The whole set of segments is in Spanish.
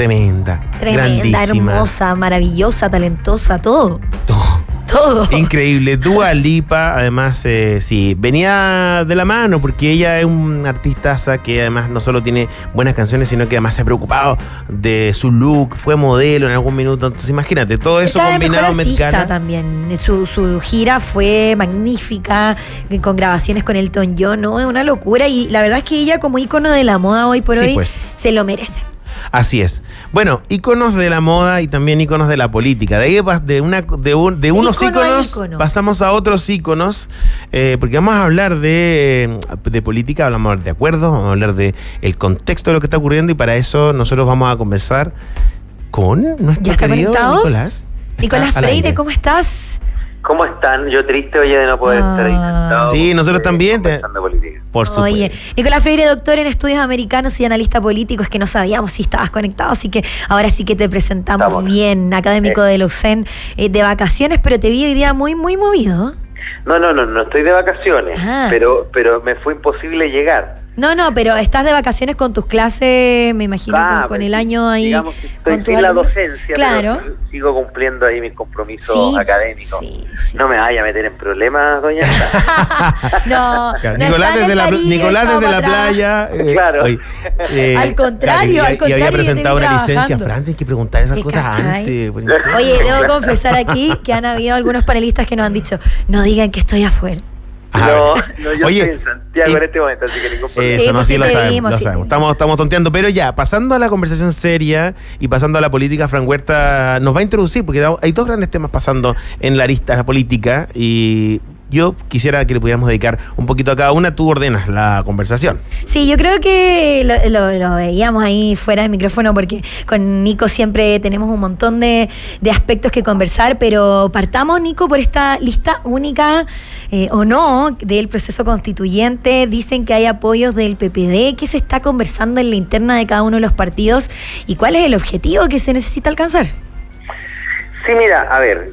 Tremenda, grandísima, hermosa, maravillosa, talentosa, todo. Increíble. Dua Lipa, además, sí, venía de la mano porque ella es una artistaza que además no solo tiene buenas canciones, sino que además se ha preocupado de su look, fue modelo en algún minuto. Entonces, imagínate, todo eso combinado, Met Gala también. Su gira fue magnífica, con grabaciones con Elton John, ¿no? Es una locura. Y la verdad es que ella, como ícono de la moda hoy por hoy, pues, se lo merece. Así es. Bueno, íconos de la moda y también íconos de la política. De ahí de unos íconos pasamos a otros íconos, porque vamos a hablar de política, vamos a hablar de acuerdos, vamos a hablar de el contexto de lo que está ocurriendo, y para eso nosotros vamos a conversar con nuestro querido Nicolás. Nicolás Freire, ¿cómo estás? ¿Cómo están? Yo triste, oye, de no poder estar ahí sentado. Sí, nosotros también. Por supuesto. Oye, Nicolás Freire, doctor en estudios americanos y analista político. Es que no sabíamos si estabas conectado, así que ahora sí que te presentamos bien. Académico de la USEN, de vacaciones, pero te vi hoy día muy, muy movido. No estoy de vacaciones, pero me fue imposible llegar. No, pero estás de vacaciones con tus clases, me imagino, con el año ahí. Digamos que estoy sin la docencia, claro, pero sigo cumpliendo ahí mis compromisos académicos. Sí. No me vaya a meter en problemas, doña. No, Nicolás desde la playa. Claro. Al contrario, y había presentado una licencia. Fran, tienes que preguntar esas cosas antes. Oye, debo confesar aquí que han habido algunos panelistas que nos han dicho, no digan que estoy afuera. Yo estoy en Santiago en este momento, así que ningún problema. Eso, lo sabemos. Estamos tonteando, pero ya, pasando a la conversación seria y pasando a la política, Fran Huerta nos va a introducir, porque hay dos grandes temas pasando en la arista política, y yo quisiera que le pudiéramos dedicar un poquito a cada una. Tú ordenas la conversación. Sí, yo creo que lo veíamos ahí fuera del micrófono, porque con Nico siempre tenemos un montón de aspectos que conversar, pero partamos, Nico, por esta lista única o no del proceso constituyente. Dicen que hay apoyos del PPD. ¿Qué se está conversando en la interna de cada uno de los partidos y cuál es el objetivo que se necesita alcanzar? Sí, mira, a ver,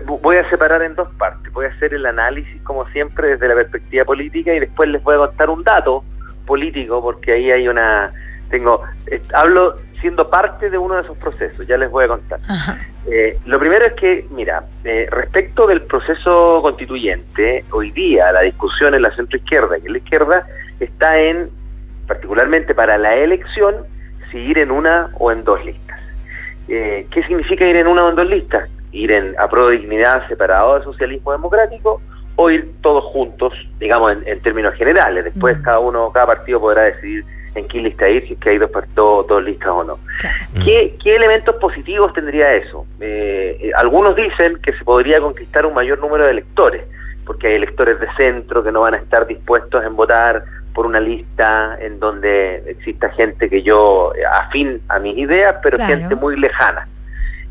voy a separar en dos partes. Voy a hacer el análisis, como siempre, desde la perspectiva política, y después les voy a contar un dato político, porque ahí hay hablo siendo parte de uno de esos procesos, ya les voy a contar. Lo primero es que, mira, respecto del proceso constituyente, hoy día la discusión en la centroizquierda y en la izquierda está particularmente para la elección, si ir en una o en dos listas. ¿Qué significa ir en una o en dos listas? Ir en Apruebo Dignidad separado de Socialismo Democrático, o ir todos juntos, digamos, en términos generales. Después cada partido podrá decidir en qué lista ir, si es que hay dos listas o no. Claro. ¿Qué elementos positivos tendría eso? Algunos dicen que se podría conquistar un mayor número de electores, porque hay electores de centro que no van a estar dispuestos en votar por una lista en donde exista gente que afín a mis ideas, pero claro, gente muy lejana.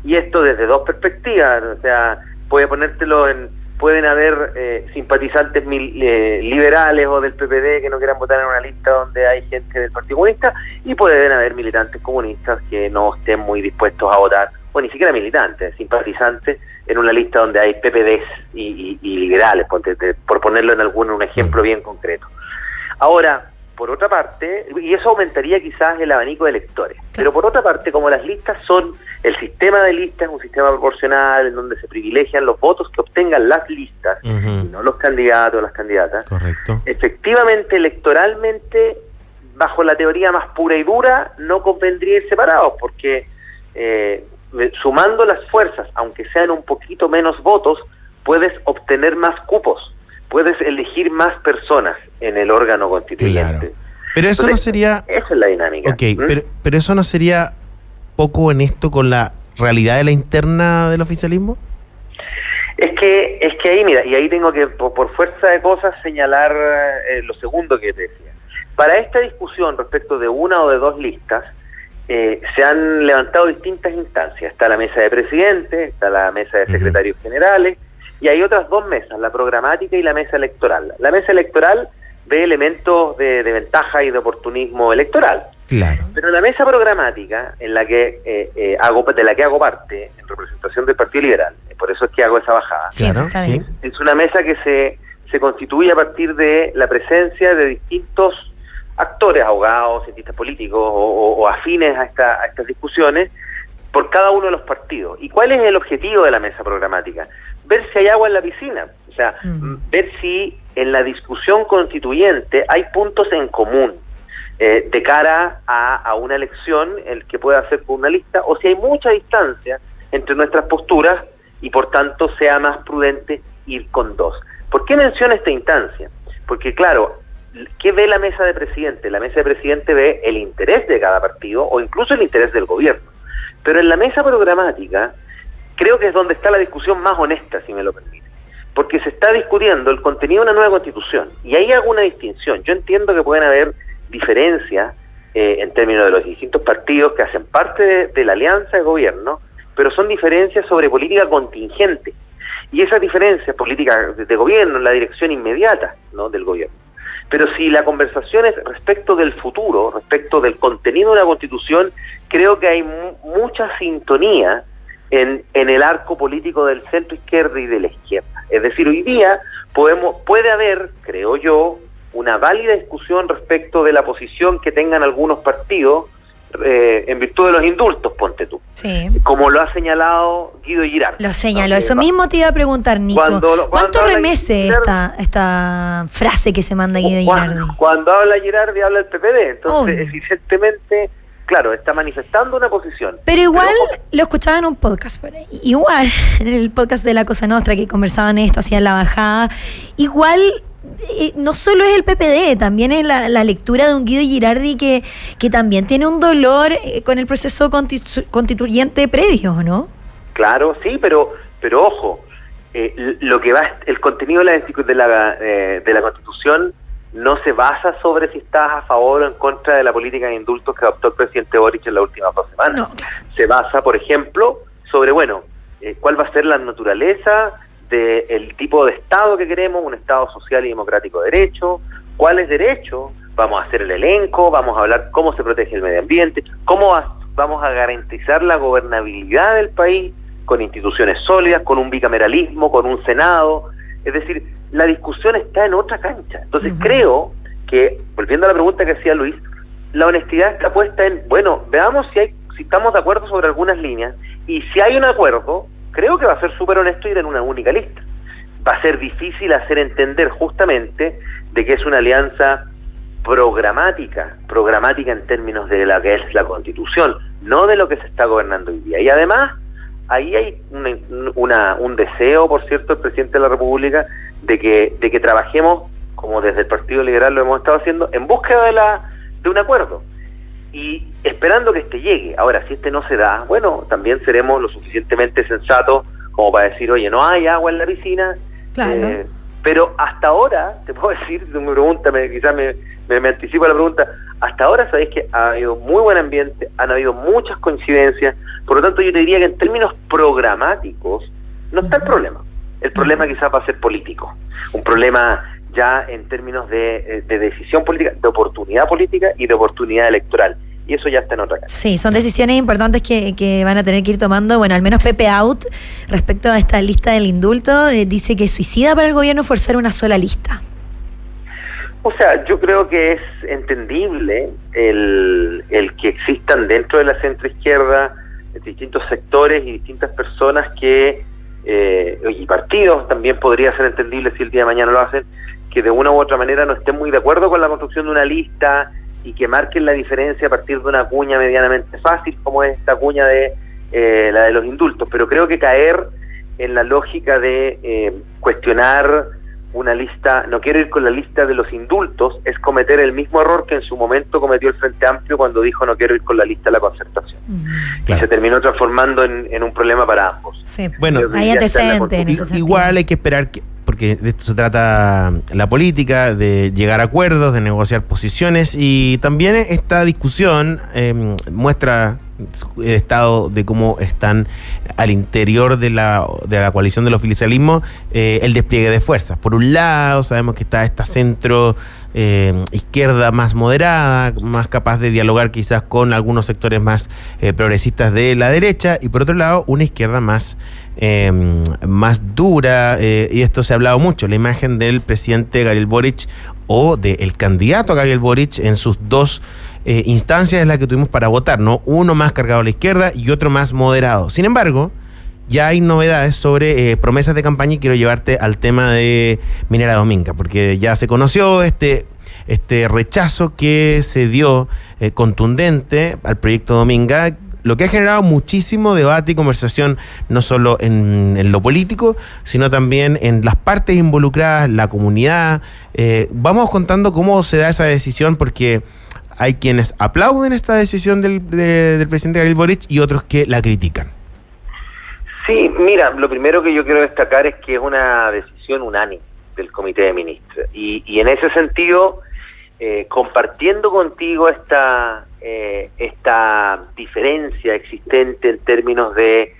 Y esto desde dos perspectivas, o sea, pueden haber simpatizantes liberales o del PPD que no quieran votar en una lista donde hay gente del Partido Comunista, y pueden haber militantes comunistas que no estén muy dispuestos a votar, o ni siquiera militantes, simpatizantes en una lista donde hay PPDs y liberales, por ponerlo en un ejemplo bien concreto. Ahora, por otra parte, y eso aumentaría quizás el abanico de electores, pero por otra parte, como las listas el sistema de listas es un sistema proporcional en donde se privilegian los votos que obtengan las listas, y no los candidatos o las candidatas. Correcto. Efectivamente, electoralmente, bajo la teoría más pura y dura, no convendría ir separados, porque sumando las fuerzas, aunque sean un poquito menos votos, puedes obtener más cupos, puedes elegir más personas en el órgano constituyente. Claro. Pero eso no sería... Esa es la dinámica. Ok, pero eso no sería poco honesto con la realidad de la interna del oficialismo. Es que ahí, mira, y ahí tengo que, por fuerza de cosas, señalar lo segundo que te decía. Para esta discusión respecto de una o de dos listas, se han levantado distintas instancias. Está la mesa de presidentes, está la mesa de secretarios generales, y hay otras dos mesas, la programática y la mesa electoral. La mesa electoral ve elementos de ventaja y de oportunismo electoral. Claro. Pero la mesa programática, de la que hago parte, en representación del Partido Liberal, por eso es que hago esa bajada. Claro, sí. Es una mesa que se constituye a partir de la presencia de distintos actores, abogados, cientistas políticos o afines a estas discusiones por cada uno de los partidos. ¿Y cuál es el objetivo de la mesa programática? Ver si hay agua en la piscina, o sea, ver si en la discusión constituyente hay puntos en común de cara a una elección, el que pueda hacer con una lista, o si hay mucha distancia entre nuestras posturas y por tanto sea más prudente ir con dos. ¿Por qué menciono esta instancia? Porque claro, ¿qué ve la mesa de presidente? La mesa de presidente ve el interés de cada partido o incluso el interés del gobierno. Pero en la mesa programática creo que es donde está la discusión más honesta, si me lo permite. Porque se está discutiendo el contenido de una nueva constitución. Y ahí hago una distinción. Yo entiendo que pueden haber diferencias en términos de los distintos partidos que hacen parte de la alianza de gobierno, pero son diferencias sobre política contingente. Y esas diferencias políticas de gobierno en la dirección inmediata, ¿no?, del gobierno. Pero si la conversación es respecto del futuro, respecto del contenido de la Constitución, creo que hay mucha sintonía en el arco político del centro izquierda y de la izquierda. Es decir, hoy día puede haber, creo yo, una válida discusión respecto de la posición que tengan algunos partidos en virtud de los indultos, ponte tú. Sí. Como lo ha señalado Guido Girardi. Lo señaló, eso mismo te iba a preguntar, Nico. ¿Cuánto remece esta frase que se manda Guido Girardi? Cuando habla Girardi, habla el PPD. Entonces, evidentemente, claro, está manifestando una posición. Pero igual lo escuchaba en un podcast por ahí. Igual, en el podcast de La Cosa Nostra, que conversaban esto, hacían la bajada. Igual, no solo es el PPD, también es la lectura de un Guido Girardi que también tiene un dolor con el proceso constituyente previo, ¿no? Claro, sí, pero ojo, lo que va, el contenido de la Constitución no se basa sobre si estás a favor o en contra de la política de indultos que adoptó el presidente Boric en las últimas 2 semanas. No, claro. Se basa, por ejemplo, sobre, cuál va a ser la naturaleza del tipo de Estado que queremos, un Estado social y democrático de derecho, cuáles derechos, vamos a hacer el elenco, vamos a hablar cómo se protege el medio ambiente, cómo vamos a garantizar la gobernabilidad del país con instituciones sólidas, con un bicameralismo, con un Senado. Es decir, la discusión está en otra cancha. Entonces creo que, volviendo a la pregunta que hacía Luis, la honestidad está puesta en, veamos si estamos de acuerdo sobre algunas líneas, y si hay un acuerdo, creo que va a ser súper honesto ir en una única lista. Va a ser difícil hacer entender justamente de que es una alianza programática en términos de la que es la Constitución, no de lo que se está gobernando hoy día. Y además, ahí hay un deseo, por cierto, del presidente de la República, de que trabajemos, como desde el Partido Liberal lo hemos estado haciendo, en búsqueda de un acuerdo. Y esperando que llegue. Ahora, si no se da, también seremos lo suficientemente sensatos como para decir, oye, no hay agua en la piscina. Claro. Pero hasta ahora, te puedo decir, me pregunta, quizás me anticipo a la pregunta, hasta ahora sabéis que ha habido muy buen ambiente, han habido muchas coincidencias, por lo tanto yo te diría que en términos programáticos no está el problema. El problema quizás va a ser político, un problema ya en términos de decisión política, de oportunidad política y de oportunidad electoral. Y eso ya está en otra casa. Sí, son decisiones importantes que van a tener que ir tomando. Al menos Pepe Out, respecto a esta lista del indulto, dice que es suicida para el gobierno forzar una sola lista. O sea, yo creo que es entendible el que existan dentro de la centroizquierda distintos sectores y distintas personas y partidos, también podría ser entendible si el día de mañana lo hacen, que de una u otra manera no estén muy de acuerdo con la construcción de una lista y que marquen la diferencia a partir de una cuña medianamente fácil, como es esta cuña de la de los indultos. Pero creo que caer en la lógica de cuestionar una lista, no quiero ir con la lista de los indultos, es cometer el mismo error que en su momento cometió el Frente Amplio cuando dijo no quiero ir con la lista de la concertación. Claro. Y se terminó transformando en un problema para ambos. Sí. Hay antecedentes en ese sentido. Igual hay que esperar porque de esto se trata la política, de llegar a acuerdos, de negociar posiciones, y también esta discusión muestra el estado de cómo están al interior de la coalición del oficialismo el despliegue de fuerzas. Por un lado, sabemos que está esta centro izquierda más moderada, más capaz de dialogar quizás con algunos sectores más progresistas de la derecha, y por otro lado, una izquierda más dura, y esto se ha hablado mucho, la imagen del presidente Gabriel Boric o del candidato Gabriel Boric en sus dos instancias en las que tuvimos para votar, ¿no? Uno más cargado a la izquierda y otro más moderado. Sin embargo, ya hay novedades sobre promesas de campaña y quiero llevarte al tema de Minera Dominga, porque ya se conoció este rechazo que se dio contundente al proyecto Dominga, lo que ha generado muchísimo debate y conversación, no solo en lo político, sino también en las partes involucradas, la comunidad. Vamos contando cómo se da esa decisión, porque hay quienes aplauden esta decisión del presidente Gabriel Boric y otros que la critican. Sí, mira, lo primero que yo quiero destacar es que es una decisión unánime del Comité de Ministros. Y en ese sentido, compartiendo contigo esta diferencia existente en términos de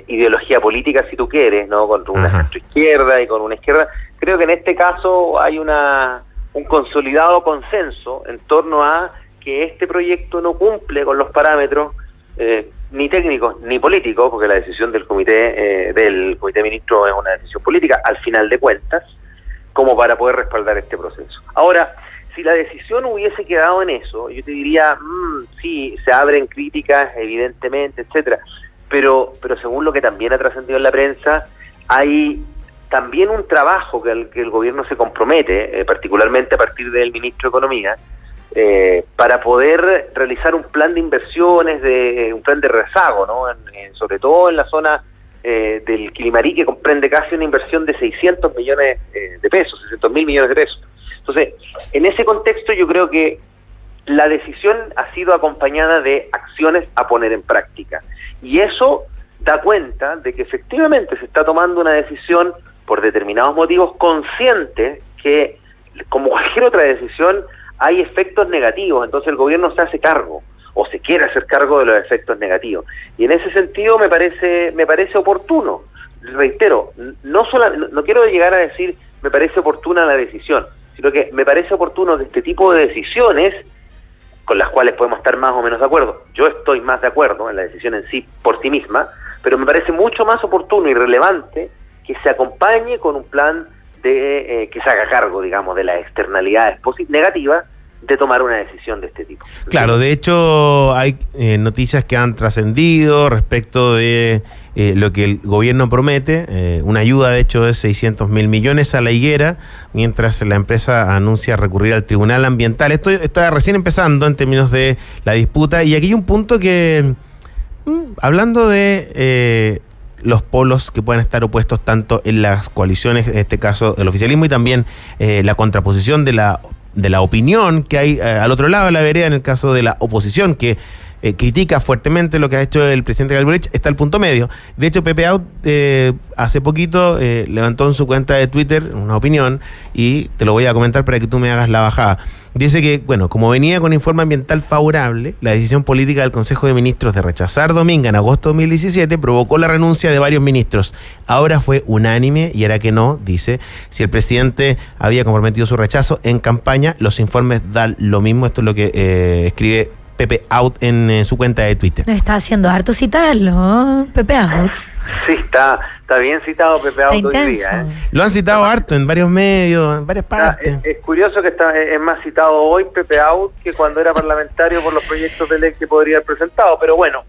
ideología política, si tú quieres, ¿no? Con una centroizquierda y con una izquierda, creo que en este caso hay un consolidado consenso en torno a que este proyecto no cumple con los parámetros ni técnicos ni políticos, porque la decisión del Comité de Ministros es una decisión política, al final de cuentas, como para poder respaldar este proceso. Ahora, si la decisión hubiese quedado en eso, yo te diría, sí, se abren críticas, evidentemente, etcétera, pero según lo que también ha trascendido en la prensa, hay también un trabajo que el gobierno se compromete, particularmente a partir del ministro de Economía, para poder realizar un plan de inversiones, un plan de rezago, ¿no? Sobre todo en la zona del Quilimarí, que comprende casi una inversión de 600 millones de pesos, 600.000 millones de pesos. Entonces, en ese contexto yo creo que la decisión ha sido acompañada de acciones a poner en práctica. Y eso da cuenta de que efectivamente se está tomando una decisión por determinados motivos, consciente que, como cualquier otra decisión, hay efectos negativos. Entonces el gobierno se hace cargo, o se quiere hacer cargo de los efectos negativos. Y en ese sentido me parece oportuno. Reitero, no quiero llegar a decir me parece oportuna la decisión, sino que me parece oportuno que este tipo de decisiones, con las cuales podemos estar más o menos de acuerdo, yo estoy más de acuerdo en la decisión en sí, por sí misma, pero me parece mucho más oportuno y relevante que se acompañe con un plan de que se haga cargo, digamos, de las externalidades negativas de tomar una decisión de este tipo. Claro, de hecho hay noticias que han trascendido respecto de lo que el gobierno promete, una ayuda de hecho de 600.000 millones a la higuera, mientras la empresa anuncia recurrir al Tribunal Ambiental. Esto está recién empezando en términos de la disputa, y aquí hay un punto que, hablando de los polos que pueden estar opuestos tanto en las coaliciones, en este caso el oficialismo, y también la contraposición de la opinión que hay al otro lado de la vereda, en el caso de la oposición, que critica fuertemente lo que ha hecho el presidente Gabriel Boric, está el punto medio. De hecho, Pepe Out hace poquito levantó en su cuenta de Twitter una opinión, y te lo voy a comentar para que tú me hagas la bajada. Dice que, bueno, como venía con informe ambiental favorable, la decisión política del Consejo de Ministros de rechazar Dominga en agosto de 2017 provocó la renuncia de varios ministros. Ahora fue unánime y era que no, dice, si el presidente había comprometido su rechazo en campaña, los informes dan lo mismo. Esto es lo que escribe Pepe Out en su cuenta de Twitter. Está haciendo harto citarlo, Pepe Out. Sí, está bien citado Pepe Out hoy día. Lo han citado harto en varios medios, en varias partes. Es curioso que es más citado hoy Pepe Out que cuando era parlamentario por los proyectos de ley que podría haber presentado. Pero bueno,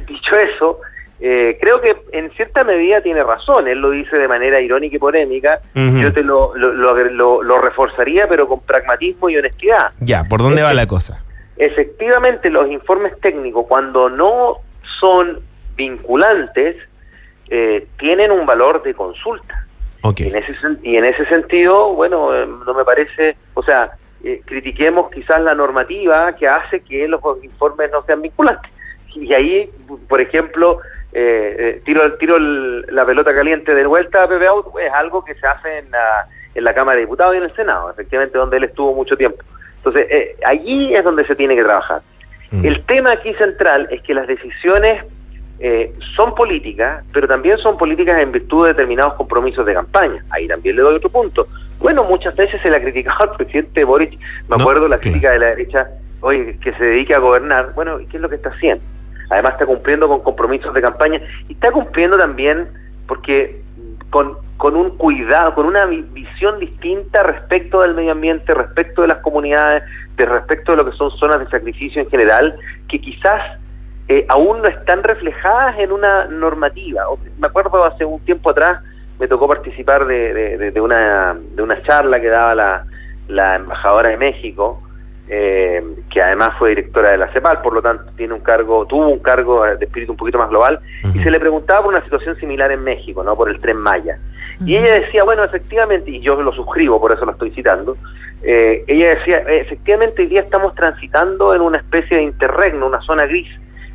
dicho eso, creo que en cierta medida tiene razón. Él lo dice de manera irónica y polémica. Yo te lo reforzaría, pero con pragmatismo y honestidad. Ya, ¿por dónde va la cosa? Efectivamente, los informes técnicos, cuando no son vinculantes, tienen un valor de consulta. Okay. Y en ese sentido, bueno, no me parece, o sea, critiquemos quizás la normativa que hace que los informes no sean vinculantes. Y ahí, por ejemplo, tiro la pelota caliente de vuelta a Pepe Out, es algo que se hace en la Cámara de Diputados y en el Senado, efectivamente, donde él estuvo mucho tiempo. Entonces, allí es donde se tiene que trabajar. El tema aquí central es que las decisiones son políticas, pero también son políticas en virtud de determinados compromisos de campaña. Ahí también le doy otro punto. Bueno, muchas veces se le ha criticado al presidente Boric, me acuerdo la crítica de la derecha, oye, que se dedique a gobernar. Bueno, ¿y qué es lo que está haciendo? Además está cumpliendo con compromisos de campaña y está cumpliendo también porque con con un cuidado, con una visión distinta respecto del medio ambiente, respecto de las comunidades, respecto de lo que son zonas de sacrificio en general, que quizás aún no están reflejadas en una normativa. Me acuerdo hace un tiempo atrás me tocó participar de una charla que daba la embajadora de México, que además fue directora de la CEPAL, por lo tanto tuvo un cargo de espíritu un poquito más global, y se le preguntaba por una situación similar en México, ¿no? Por el Tren Maya. Y ella decía, bueno, efectivamente, y yo lo suscribo, por eso lo estoy citando, ella decía, efectivamente hoy día estamos transitando en una especie de interregno, una zona gris,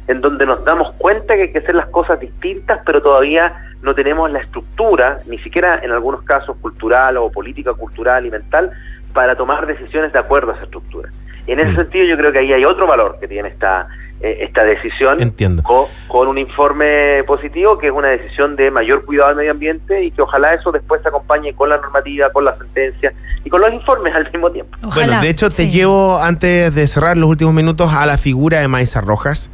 en donde nos damos cuenta que hay que hacer las cosas distintas, pero todavía no tenemos la estructura, ni siquiera en algunos casos cultural o política cultural y mental, para tomar decisiones de acuerdo a esa estructura. En ese sentido yo creo que ahí hay otro valor que tiene esta decisión. Entiendo. Con un informe positivo, que es una decisión de mayor cuidado al medio ambiente, y que ojalá eso después se acompañe con la normativa, con la sentencia y con los informes al mismo tiempo. Ojalá. Bueno, de hecho te llevo, antes de cerrar los últimos minutos, a la figura de Maysa Rojas.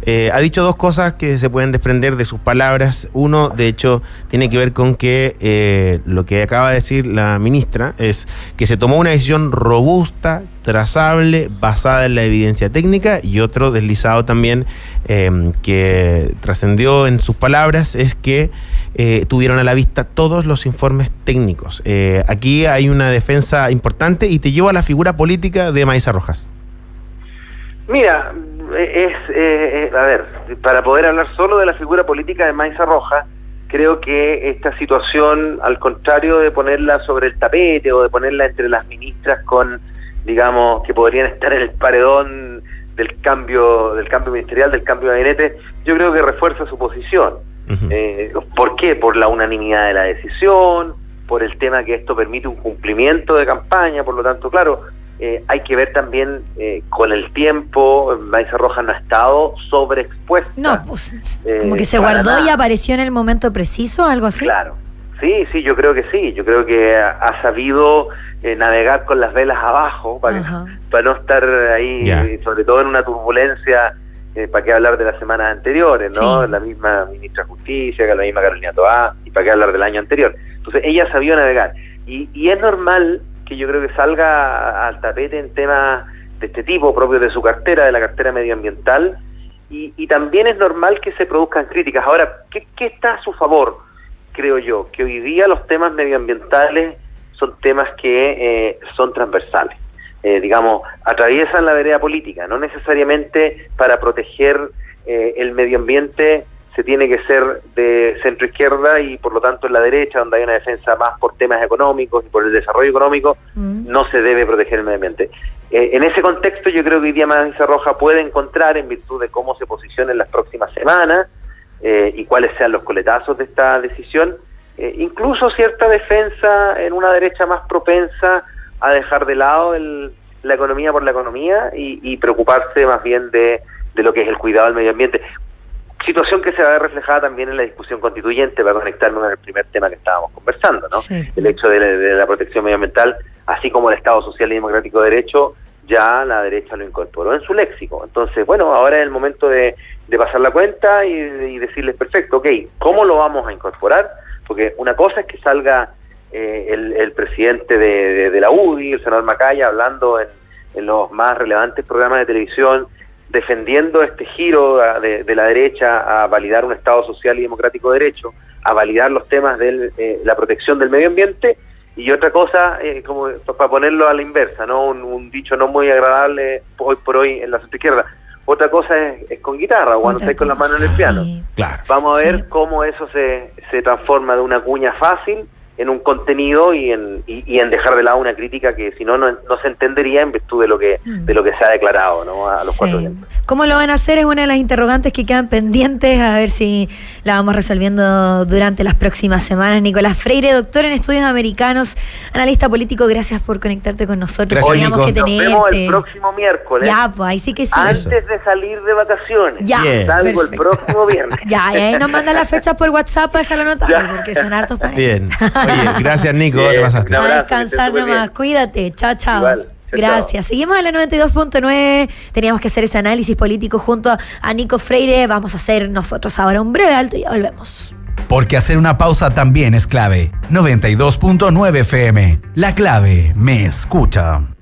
Ha dicho dos cosas que se pueden desprender de sus palabras. Uno, de hecho, tiene que ver con que lo que acaba de decir la ministra es que se tomó una decisión robusta, trazable, basada en la evidencia técnica, y otro deslizado también que trascendió en sus palabras es que tuvieron a la vista todos los informes técnicos. Aquí hay una defensa importante, y te llevo a la figura política de Maysa Rojas. Mira, a ver, para poder hablar solo de la figura política de Maysa Rojas, creo que esta situación, al contrario de ponerla sobre el tapete o de ponerla entre las ministras con, digamos, que podrían estar en el paredón del cambio ministerial, del cambio de gabinete, yo creo que refuerza su posición. ¿Por qué? Por la unanimidad de la decisión, por el tema que esto permite un cumplimiento de campaña, por lo tanto, claro, hay que ver también con el tiempo. Maysa Rojas no ha estado sobreexpuesta. No, pues como que se guardó y apareció en el momento preciso, algo así. Claro, sí, yo creo que sí. Yo creo que ha sabido navegar con las velas abajo para no estar ahí, sobre todo en una turbulencia. ¿Para qué hablar de las semanas anteriores, no? Sí. La misma ministra de Justicia, la misma Carolina Toá, y para qué hablar del año anterior. Entonces ella sabía navegar, y es normal que yo creo que salga al tapete en temas de este tipo, propios de su cartera, de la cartera medioambiental, y también es normal que se produzcan críticas. Ahora, ¿qué está a su favor? Creo yo, que hoy día los temas medioambientales son temas que son transversales, digamos, atraviesan la vereda política, no necesariamente para proteger el medio ambiente se tiene que ser de centro izquierda, y por lo tanto en la derecha, donde hay una defensa más por temas económicos y por el desarrollo económico, no se debe proteger el medio ambiente. En ese contexto yo creo que hoy día Maysa Rojas puede encontrar, en virtud de cómo se posicione en las próximas semanas y cuáles sean los coletazos de esta decisión, incluso cierta defensa en una derecha más propensa a dejar de lado la economía por la economía y preocuparse más bien de lo que es el cuidado del medio ambiente. Situación que se va a ver reflejada también en la discusión constituyente, para conectarme con el primer tema que estábamos conversando, ¿no? Sí. El hecho de la protección medioambiental, así como el Estado Social y Democrático de Derecho, ya la derecha lo incorporó en su léxico. Entonces, bueno, ahora es el momento de pasar la cuenta y decirles, perfecto, ok, ¿cómo lo vamos a incorporar? Porque una cosa es que salga el presidente de la UDI, el senador Macaya, hablando en los más relevantes programas de televisión, defendiendo este giro de la derecha a validar un Estado social y democrático de derecho, a validar los temas de la protección del medio ambiente, y otra cosa, como para ponerlo a la inversa, ¿no? Un dicho no muy agradable hoy por hoy en la centroizquierda. Otra cosa es con guitarra, cuando estáis con las manos en el piano. Sí. Claro. Vamos a ver cómo eso se transforma de una cuña fácil en un contenido y en dejar de lado una crítica que si no se entendería en virtud de lo que se ha declarado, ¿no? A los 4 vientos. ¿Cómo lo van a hacer? Es una de las interrogantes que quedan pendientes, a ver si la vamos resolviendo durante las próximas semanas. Nicolás Freire, doctor en estudios americanos, analista político, gracias por conectarte con nosotros. Gracias, Nico. Nos vemos el próximo miércoles. Ya, pues ahí sí que sí. Antes de salir de vacaciones. Ya, salgo el próximo viernes. Ya, y ahí nos mandan las fechas por WhatsApp para dejarlo anotado, porque son hartos para Bien. Oye, gracias, Nico, te pasaste. Un abrazo, a descansar nomás, bien. Cuídate, chao. Igual. Gracias. Seguimos a la 92.9. Teníamos que hacer ese análisis político junto a Nico Freire. Vamos a hacer nosotros ahora un breve alto y ya volvemos. Porque hacer una pausa también es clave. 92.9 FM. La clave me escucha.